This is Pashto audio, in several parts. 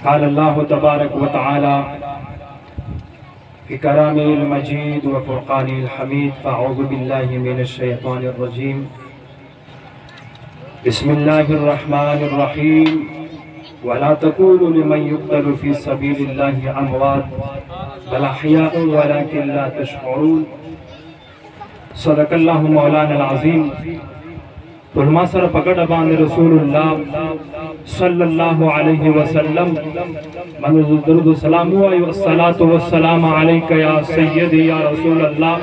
قال الله تبارك وتعالى في كلامه المجيد وفرقانه الحميد فأعوذ بالله من الشيطان الرجيم بسم الله الرحمن الرحيم ولا تقولوا لمن يقتل في سبيل الله أموات بل أحياء ولكن لا تشعرون صدق الله مولانا العظيم علماء سر پکڑ باندھ رسول اللہ صلی اللہ علیہ وسلم من درود و سلام ہوا الصلاة والسلام علیکہ یا سیدی یا رسول اللہ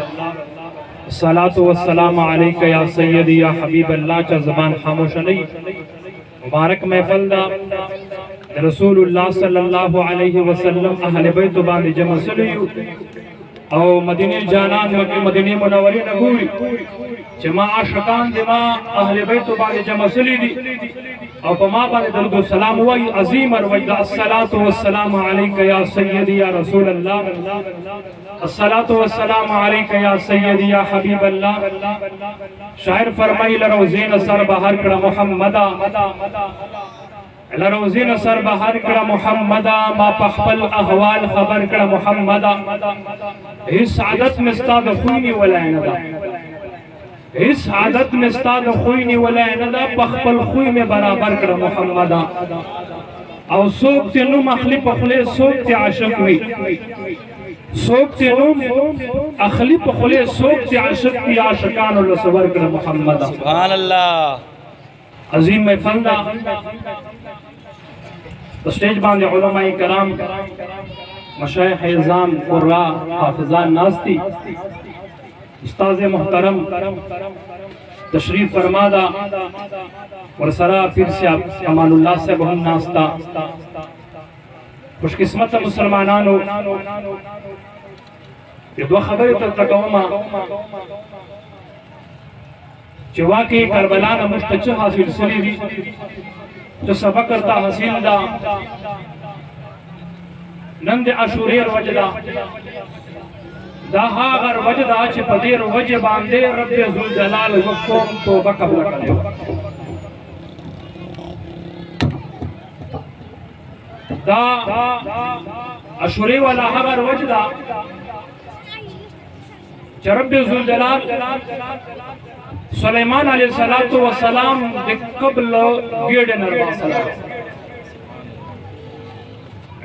الصلاة والسلام علیکہ یا سیدی یا حبیب اللہ چا زبان خاموش نہیں مبارک محفل دا رسول اللہ صلی اللہ علیہ وسلم اہل بیت باندھ جمع سلیو او مدینی جانان مدینی منوری نگوری جمع عاشقان دما اہل بیت باندھ جمع سلی دی او پما باندھ درد و سلام ہوئی عظیم اروید الصلاة والسلام علیکہ یا سیدی یا رسول اللہ الصلاة والسلام علیکہ یا سیدی یا حبیب اللہ شاعر فرمائی لروزین سر بہر کڑا محمدہ لروزین سر بہر کڑا محمدہ ما پخپل احوال خبر کڑا محمدہ اس عادت مستاد خوینی ولائندہ اس عادت مستاد خوینی ولائندہ پخپل خوی میں برابر کڑا محمدہ او سوک تے نم اخلی پخلے سوک تے عاشق ہوئی سوک تے نم اخلی پخلے سوک تے عاشق تی عاشقان اللہ صبر کڑا محمدہ سبحان اللہ عظیم محفل دا اسٹیج باندھ علماء کرام مشایخ اعظام قراء حافظان ناستی استاذ محترم تشریف فرمادا ورسرا پیر سے امان اللہ سے بہن ناستا خوش قسمت مسلمانانو یہ دو خبری تلتقوما چواکی کربلانا مشتچہ حاصل سلی دی جو سبق کرتا حسین دا نند عاشوریر وجدہ دا ہاغر وجدہ چھ پدیر وجہ باندے رب ذوالجلال وقوم توبہ قبل کرے دا عاشوری والا ہاغر وجدہ چھ رب ذوالجلال سلیمان علیہ السلام دے قبل گیڑ نربا سلام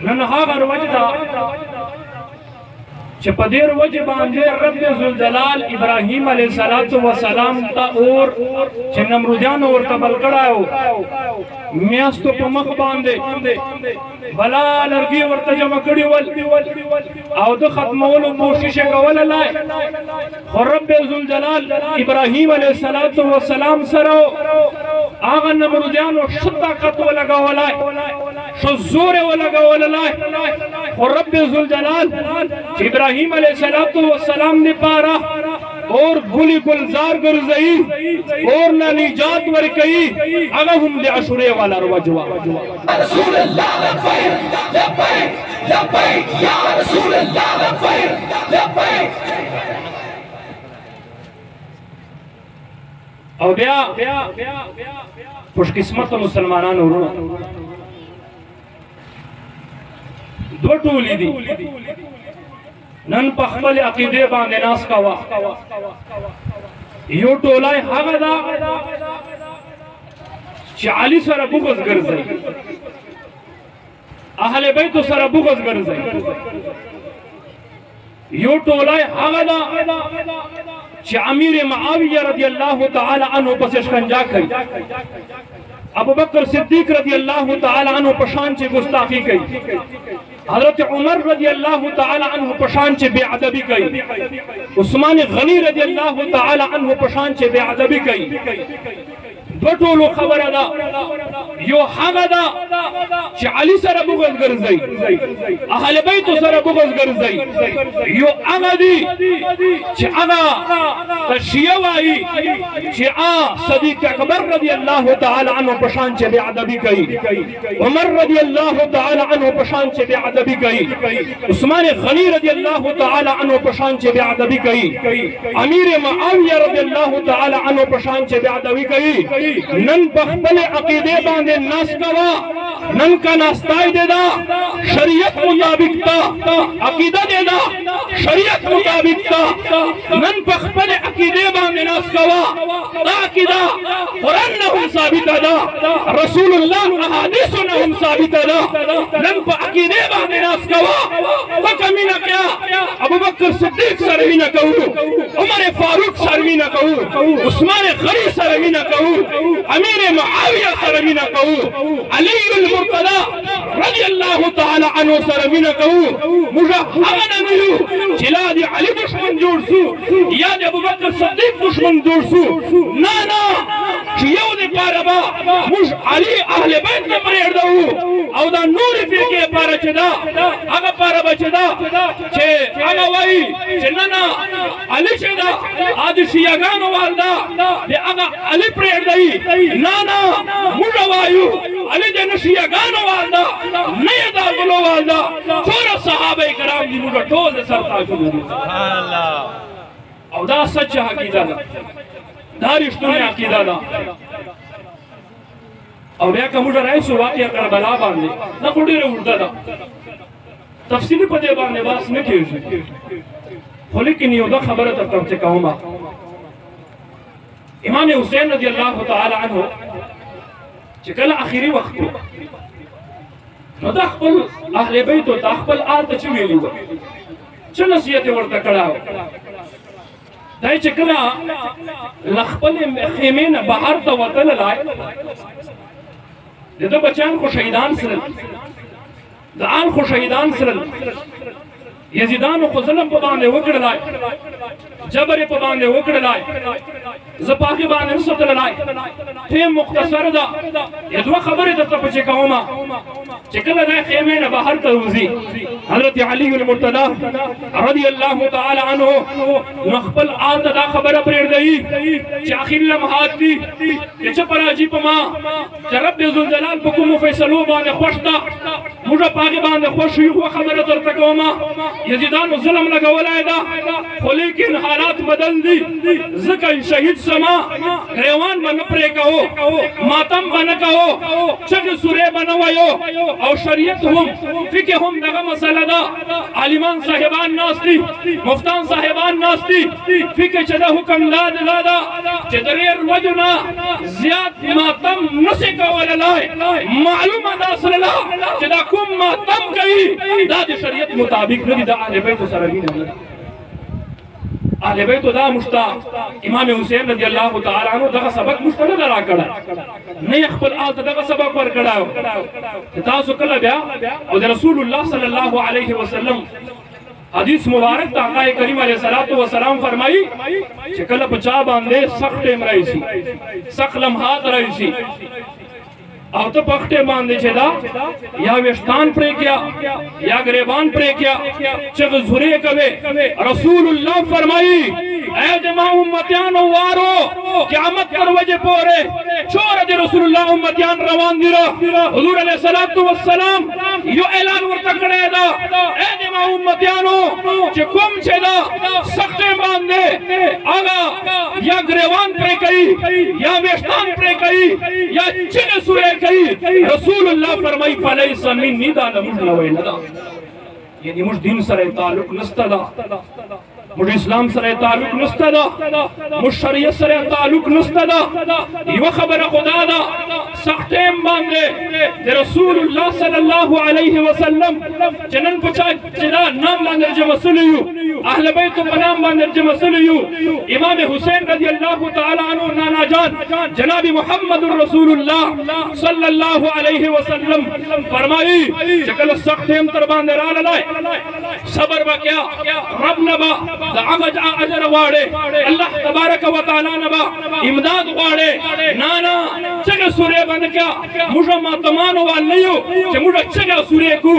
ننہا گر وجدہ چپدیر وجہ باندھے رب ذوالجلال ابراہیم علیہ السلام تا اور چھ نمرودیان اور تبل کڑایو میاستو پا مخ باندھے بلا لرگی ورطا جمع کڑی او دو ختمولو کوشش کولا لائے اور رب ذوالجلال ابراہیم علیہ السلام سرو آغا نمرودیانو شتا قطو لگا لائے شو زور لگا لائے اور رب ذوالجلال ابراہیم علیہ السلام نے پارا اور گلی گلزار گرزئی اور نالیجات ورکئی اگا ہم دے عاشورے والا رواجوا رسول اللہ لبیک لبیک لبیک یا رسول اللہ لبیک لبیک او بیا خوش قسمت مسلمانان اور دو ٹولی دی نن پخبل عقیدے باندے ناس کا وقت یو ٹولائے حق دا چھ علی سر بغض گرزائی اہل بیت سر بغض گرزائی یو ٹولائے حق دا چھ امیر معاویہ رضی اللہ تعالی عنہ پس اشکنجا کئی ابو بکر صدیق رضی اللہ تعالی عنہ پشان چھ گستاخی کئی حضرت عمر رضی اللہ تعالی عنہ پشان چھ بے عدبی کئی عثمان غنی رضی اللہ تعالی عنہ پشان چھ بے عدبی کئی دو ٹولو خبر دا یو حق دا چھ علی سر بغض گرزائی اہل بیت سر بغض گرزائی یو اغا دی چھ اغا تشیوائی چھ صدیق اکبر رضی اللہ تعالی عنہ پشان چھ بے عدبی کئی عمر رضی اللہ تعالی عنہ پشان چھ بے عدبی کئی عثمان غنی رضی اللہ تعالی عنہ پشان چھ بے عدبی کئی امیر معاویہ رضی اللہ تعالی عنہ پشان چھ بے عدبی کئی नन बखबल अकीदे बांधे नास कवा नन का नास्ताई दे दा शरीयत मुताबिक ता अकीदा दे दा शरीयत मुताबिक ता नन बखबल अकीदे बांधे नास कवा अकीदा कुरान न हम साबित दा रसूलुल्लाह अहादीस न हम साबित दा नन अकीदे बांधे नास कवा तो कमी न क्या अबू बकर सिद्दीक सरवी न कहू उमर फारूक सरवी न कहू उस्मान गनी सरवी न कहू अमीर मुआविया सरवी न कहू अली मुर्तदा रज़ियल्लाहु तआला अन्हु सरवी न कहू मुझे हवन मिलू जिलाद अली दुश्मन जोड़सू याद अबू बकर सिद्दीक दुश्मन जोड़सू ना ना यौ दे पारबा मुझ अली अहले बैत के परेड़ दऊ औ दा नूर फिरके पार चदा आगा पार बचदा छे आगा वही चन्ना अली चदा आदि शियागानो वालदा दे आगा अली परेड़ दई ना ना मुझ वायु अली दे शियागानो वालदा नया दा गुलो वालदा छोरा सहाबे कराम दी मुझ ठोल सरता शुरू सुभान अल्लाह औ दा सच्चा अकीदा दारिश दुनिया अकीदा दा और या कमुड़ा राइसो वाकया करबला बांधे ना कुड़ी रे उड़दा दा तफसीली पदे बांधे बास न केजु लेकिन ये दा खबर तक से कहूंगा इमाम हुसैन रज़ियल्लाहु तआला अन्हु चकल आखिरी वक्त मदखल अहले बैत तो तखबल आल त चमेली व च नसीहत वर्ता कड़ाओ दाई चकला लखबल खेमे न बाहर त वतन लाए दे बचान को शहीदान सरल दान को शहीदान सरल यजीदान को ज़ल्म पे बांधे वकड़ लाए जबर पे बांधे वकड़ लाए ज़पाकी बांधे सतल लाए थे मुख्तसर दा ये दो खबर है तब पचे कहूँगा चिकन ना खेमे न बाहर तरूज़ी हज़रत अली मुर्तदा रज़ियल्लाहु तआला अन्हु नखबल आल दा खबर परेड़ गई चाखिर लम्हात दी ये चपराजी पमा रब ज़ुल जलाल बकुम फैसलो बांधे खुशदा मुझे पाकी बांधे खुश हुई खबर तब कहूँगा यजीदान ज़ुल्म लगावला दा लेकिन हालात बदल दी ज़िक्र शहीद समा रेवान बन प्रे कहो मातम बन कहो चग सुरे बनवायो और शरीयत हम फिके हम दगा मसला दा आलिमान साहिबान नास्ती मुफ्तान साहिबान नास्ती फिके चदा हुक्म दाद लादा चदरेर वजना ज़ियाद मातम नसे कवल लाए मालूम दासला चदा कुम मातम कई दाद शरीयत मुताबिक नदी दा अहले बैत सरवीन अहले बैत दा मुश्ता इमाम हुसैन रज़ियल्लाहु तआला अन्हु दा सबक मुश्ता दरा कड़ा नहीं अखबर आल दा सबक पर कड़ाओ तासु कला ब्या और रसूलुल्लाह सल्लल्लाहु अलैहि वसल्लम हदीस मुबारक ता आका करीम अलैहि सलातो व सलाम फरमाई चकल बचा बांधे सख्त इमराई सी सख लम्हात रही सी अब तो पखटे बांधे छेदा या वेस्तान प्रे किया या गरेबान प्रे किया चग झुरे कवे रसूलुल्लाह फरमाई ऐ जमा उम्मतियान वारो क़यामत कर वजे पोरे छोर दे रसूलुल्लाह उम्मतियान रवान दिरो हुजूर अलैहि सलातो व सलाम यो ऐलान वर्ता करेदा ऐ जमा उम्मतियानो जे कुम छेदा सख्ते बांधे आगा या गरेबान प्रे कई या वेस्तान प्रे कई या चिन सुरे रसूलुल्लाह फरमाई फलैसा मिन्नी दाना मुझलवैनदा यानी मुझ दिन सरे ताल्लुक नस्तदा मुझ इस्लाम सरे ताल्लुक नस्तदा मुझ शरीयत सरे ताल्लुक नस्तदा ये खबर खुदा दा सख्तेम बांधे दे रसूलुल्लाह सल्लल्लाहु अलैहि वसल्लम जनन पचा जरा नाम बांधे जमसलियु अहले बैत को नाम बांधे जमसलियु इमाम हुसैन रज़ियल्लाहु तआला अन्हु नाना जान जनाब मुहम्मदुर रसूलुल्लाह सल्लल्लाहु अलैहि वसल्लम फरमाई चकल सख्तेम तर बांधे रा लाए सबर बा क्या रब नबा दामज अजर वाड़े अल्लाह तबारक व तआला नबा इमदाद वाड़े नाना چگه سوره بند کیا مجھا ماتمانو والیو چه مجھا چگه سوره کو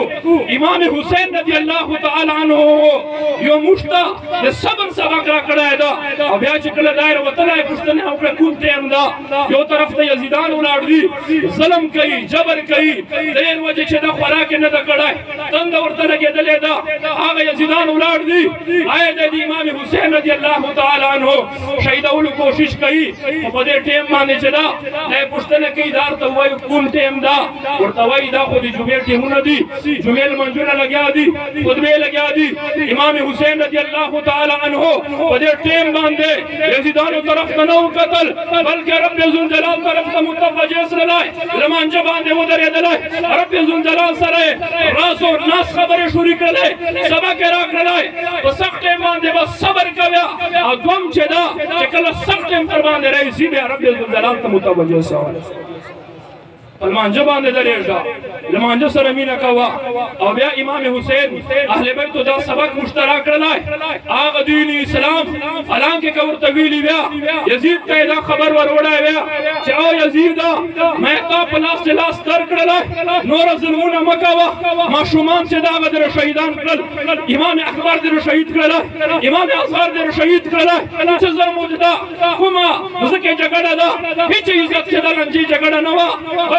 امام حسین رضی اللہ تعالی عنہ یو مشتا ده صبر سبق را کڑای دا او بیا چکل دائر وطنائی پشتنے اوکڑا کونتے ہم دا یو طرف تا یزیدان اولاد دی ظلم کئی جبر کئی دیر وجہ چه دا خوراک ندا کڑای تند ورطا لگے دلے دا آغا یزیدان اولاد دی آئے دے دی امام حسین رضی اللہ تعالی عنہ شہید اولو کوشش کئی و پدے ٹیم مانے چلا دے پشتنے کئی دار تا ہوئی کونتے ہم دا ورطا ہوئی دا خودی جمعیل ٹیمون دی جمعیل منجونہ لگیا دی خودبے لگیا دی امام حسین رضی اللہ تعالی عنہ پدے ٹیم باندے یزیدانو طرف تنو قتل بلکہ رب زنجلال طرف تمتوجہ اسرلائے لمانجہ باندے ودر یدلائے رب زنجلال سرے راس و ناس خبر شوری کرلے سبق راک رلائے تو سخت ٹیم باندے بس صبر کبیا اگوم چدا چکل سخت ٹیم تر باندے رہی سی بے رب زنجلال تمتوجہ اسرلائے لمانجہ باندے دریجا لمانجہ سرمینہ کوا او بیا امام حسین اہل بیت دا سبق مشترک رلائے آغا دین اسلام الان کے کور طویلی بیا یزید کا ادا خبر وروڑا بیا چاو یزیدہ مہتا پلاس چلاس ترک رلائے نور ظلمون مکوا ما شمان سے داغا در شہیدان کرل امام اکبر در شہید کرلائے امام اصغر در شہید کرلائے چیزا موجدہ کما مزک جگڑا دا ہیچ عزت چیزا لنجی جگڑا نوا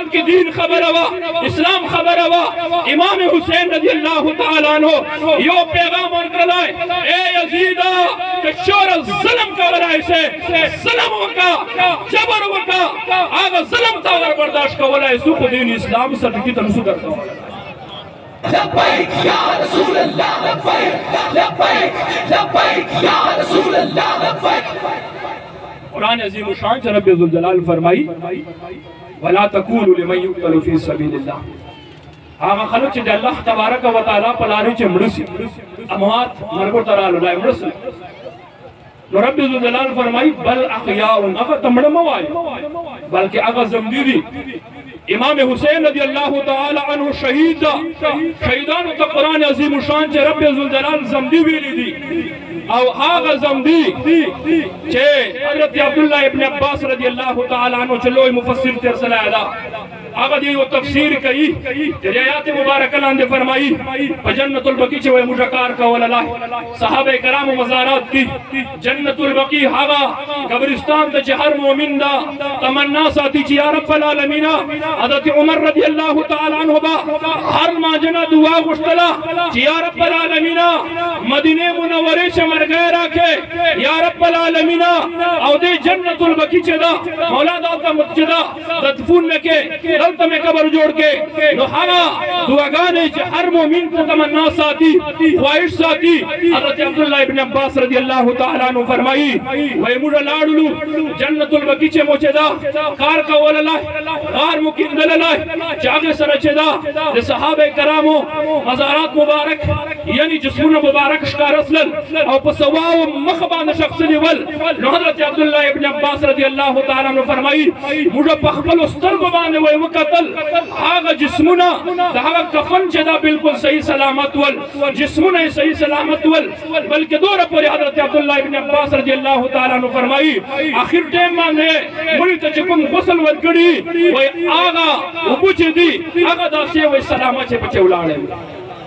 بلکہ دین خبر ہوا اسلام خبر ہوا امام حسین رضی اللہ تعالیٰ عنہ یو پیغام ان کرلائے اے یزیدہ کہ شور ظلم کا ورائے سے ظلم ہوکا جبر ہوکا آگا ظلم تا اگر برداشت کا ورائے سوخ دین اسلام سٹکی تنسو کرتا ہوا لبیک یا رسول اللہ لبیک لبیک لبیک یا رسول اللہ لبیک قرآن عظیم شان سے رب ذوالجلال فرمائی وَلَا تَقُولُوا لِمَنْ يُقْتَلُ فِي سَبِيلِ اللَّهِ آغا خلق چھ دے اللہ تبارک و تعالیٰ پلارے چھ مرسی اموات مرگو ترالو لائے مرسی نو رب ذوالجلال فرمائی بل احیاؤن اگا تمڑا موائی بلکہ اگا زمدیدی امام حسین رضی اللہ تعالی عنہ شہید دا شہیدانو تا قرآن عظیم شان چھ رب ذوالجلال زمدی بیلی دی او آغا زمدی چھے حضرت عبداللہ ابن عباس رضی اللہ تعالی عنہ چلوئی مفسر تیر صلاح دا آغا دیو تفسیر کئی جریات مبارکہ لاندے فرمائی جنت البقی چھے وہ مجھکار کا واللہ صحابہ کرام و مزارات دی جنت البقی آغا قبرستان تا چھے ہر مومن دا تمنا ساتی چھے یا رب العالمین حضرت عمر رضی اللہ تعالی عنہ با ہر ماجنہ دعا گشتلا چھے یا رب العالمین مدینہ منورے چھے مرگئے راکے یا رب العالمین او دے جنت البقی چھے دا مولا داتا متجدہ تدفون لکے دلتا میں قبر جوڑ کے نو ہوا دعاگانے چھے ہر مومن کو تمنا ساتی خواہش ساتی حضرت عبداللہ ابن عباس رضی اللہ تعالیٰ عنہ فرمائی وی مجھا لاڑلو جنت البقی چھے موچے دا کار کا واللہ غار مکین دللہ چاگے سر چھے دا دے صحابہ کرامو مزارات مبارک یعنی جسمون مبارک شکار اسلل او پسواو مخبان شخص لیول نو حضرت عبداللہ ابن عباس رضی اللہ تعالیٰ عنہ فرمائی مجھا پخبل استر کو بانے وی قتل آغا جسمنا دا آغا کفن چدا بالکل صحیح سلامت ول جسمنا صحیح سلامت ول بلکہ دورہ پوری حضرت عبداللہ ابن عباس رضی اللہ تعالیٰ عنہ فرمائی آخر ٹیم مانے ملی تچکم غسل ود کری وی آغا ابوچ دی آغا دا سے وی سلامت چے پچے الاڑے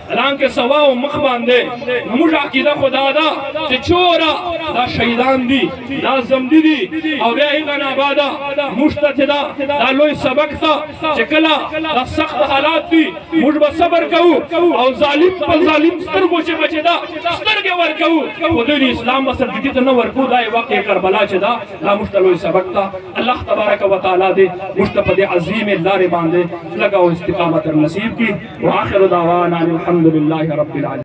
الان کے سواو مخ باندے نموش عقیدہ خدا دا چے چورا دا شہیدان دی دا زمدی دی او بیائی غنا بادا مشتت دا دا لوئی سبق تا چے کلا دا سخت حالات دی مجھ با صبر کہو او ظالم پا ظالم سترگو چے بچے دا سترگے ور کہو خودی اسلام بسر دیتی تنو ورکو دا واقع کربلا چے دا دا مشت لوئی سبق تا اللہ تبارک و تعالی دے مشتپ دے عظیم اللہ رے باندے لگاو استقامت نصیب کی و آخر دعوانا الحمدللہ رب العالمين.